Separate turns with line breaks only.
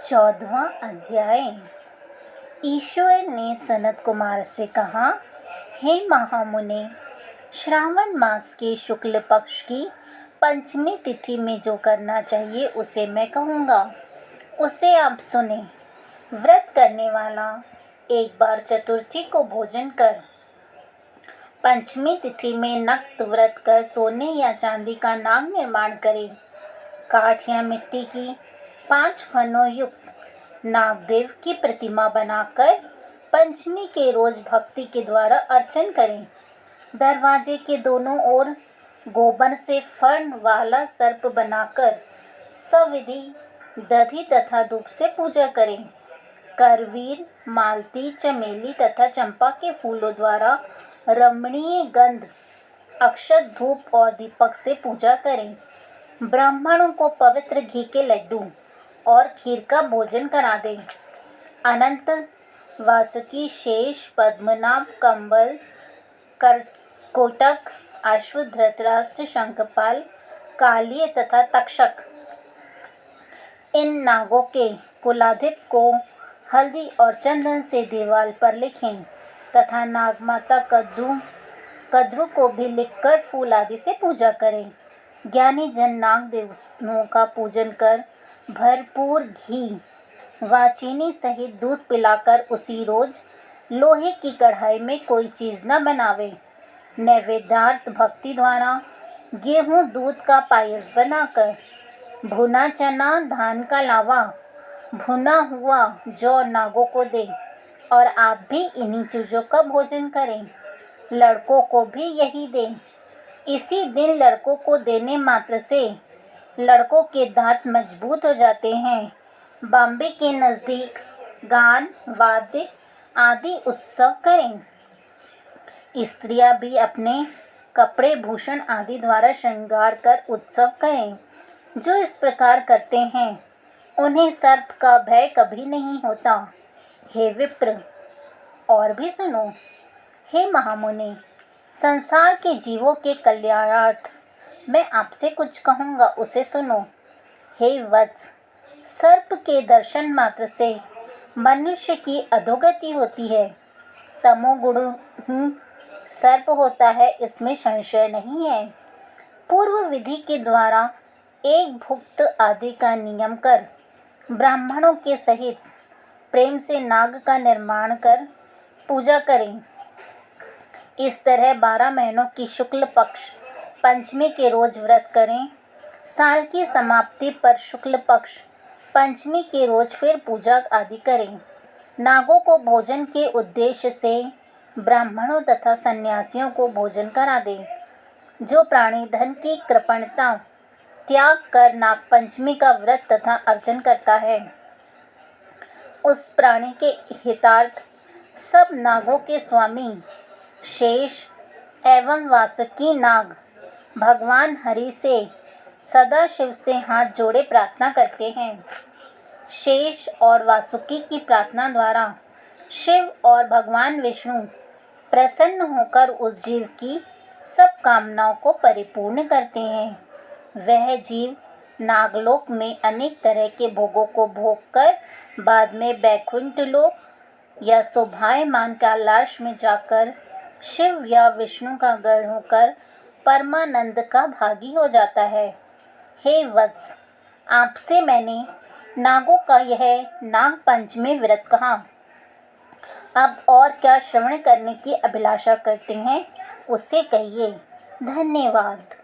14वां अध्याय। ईश्वर ने सनत कुमार से कहा, हे महामुने, श्रावण मास के शुक्ल पक्ष की पंचमी तिथि में जो करना चाहिए उसे मैं कहूँगा, उसे आप सुने। व्रत करने वाला एक बार चतुर्थी को भोजन कर पंचमी तिथि में नक्त व्रत कर सोने या चांदी का नाग निर्माण करे। काठ या मिट्टी की 5 फनों युक्त नागदेव की प्रतिमा बनाकर पंचमी के रोज भक्ति के द्वारा अर्चन करें। दरवाजे के दोनों ओर गोबर से फर्न वाला सर्प बनाकर सविधि दधि तथा धूप से पूजा करें। करवीर, मालती, चमेली तथा चंपा के फूलों द्वारा रमणीय गंध, अक्षत, धूप और दीपक से पूजा करें। ब्राह्मणों को पवित्र घी के लड्डू और खीर का भोजन करा दें। अनंत, वासुकी, शेष, पद्मनाभ, कंबल, कोटक, अश्व, धृतराष्ट्र, शंखपाल, कालिय तथा तक्षक, इन नागों के कुलाधिप को हल्दी और चंदन से दीवार पर लिखें तथा नागमाता कद्रू को भी लिखकर फूल आदि से पूजा करें। ज्ञानी जन नाग देवों का पूजन कर भरपूर घी व चीनी सहित दूध पिलाकर उसी रोज लोहे की कढ़ाई में कोई चीज न बनावे। नैवेद्यार्थ भक्ति द्वारा गेहूं दूध का पायस बनाकर भुना चना, धान का लावा, भुना हुआ जौ नागों को दे और आप भी इन्हीं चीजों का भोजन करें। लड़कों को भी यही दें। इसी दिन लड़कों को देने मात्र से लड़कों के दांत मजबूत हो जाते हैं। बॉम्बे के नज़दीक गान, वाद्य आदि उत्सव करें। स्त्रियां भी अपने कपड़े, भूषण आदि द्वारा श्रृंगार कर उत्सव करें। जो इस प्रकार करते हैं उन्हें सर्प का भय कभी नहीं होता। हे विप्र, और भी सुनो। हे महामुनि, संसार के जीवों के कल्याणार्थ मैं आपसे कुछ कहूँगा, उसे सुनो। हे वत्स, सर्प के दर्शन मात्र से मनुष्य की अधोगति होती है। तमोगुण ही सर्प होता है, इसमें संशय नहीं है। पूर्व विधि के द्वारा एक भुक्त आदि का नियम कर ब्राह्मणों के सहित प्रेम से नाग का निर्माण कर पूजा करें। इस तरह 12 महीनों की शुक्ल पक्ष पंचमी के रोज व्रत करें। साल की समाप्ति पर शुक्ल पक्ष पंचमी के रोज फिर पूजा आदि करें। नागों को भोजन के उद्देश्य से ब्राह्मणों तथा सन्यासियों को भोजन करा दें। जो प्राणी धन की कृपणता त्याग कर नाग पंचमी का व्रत तथा अर्चन करता है, उस प्राणी के हितार्थ सब नागों के स्वामी शेष एवं वासुकी नाग भगवान हरि से सदा शिव से हाथ जोड़े प्रार्थना करते हैं। शेष और वासुकी की प्रार्थना द्वारा शिव और भगवान विष्णु प्रसन्न होकर उस जीव की सब कामनाओं को परिपूर्ण करते हैं। वह जीव नागलोक में अनेक तरह के भोगों को भोग कर बाद में बैकुंठ लोक या शोभायमान कैलाश में जाकर शिव या विष्णु का गण होकर परमानंद का भागी हो जाता है। हे वत्स, आपसे मैंने नागों का यह नाग पंचमी व्रत कहा। अब और क्या श्रवण करने की अभिलाषा करते हैं, उसे कहिए। धन्यवाद।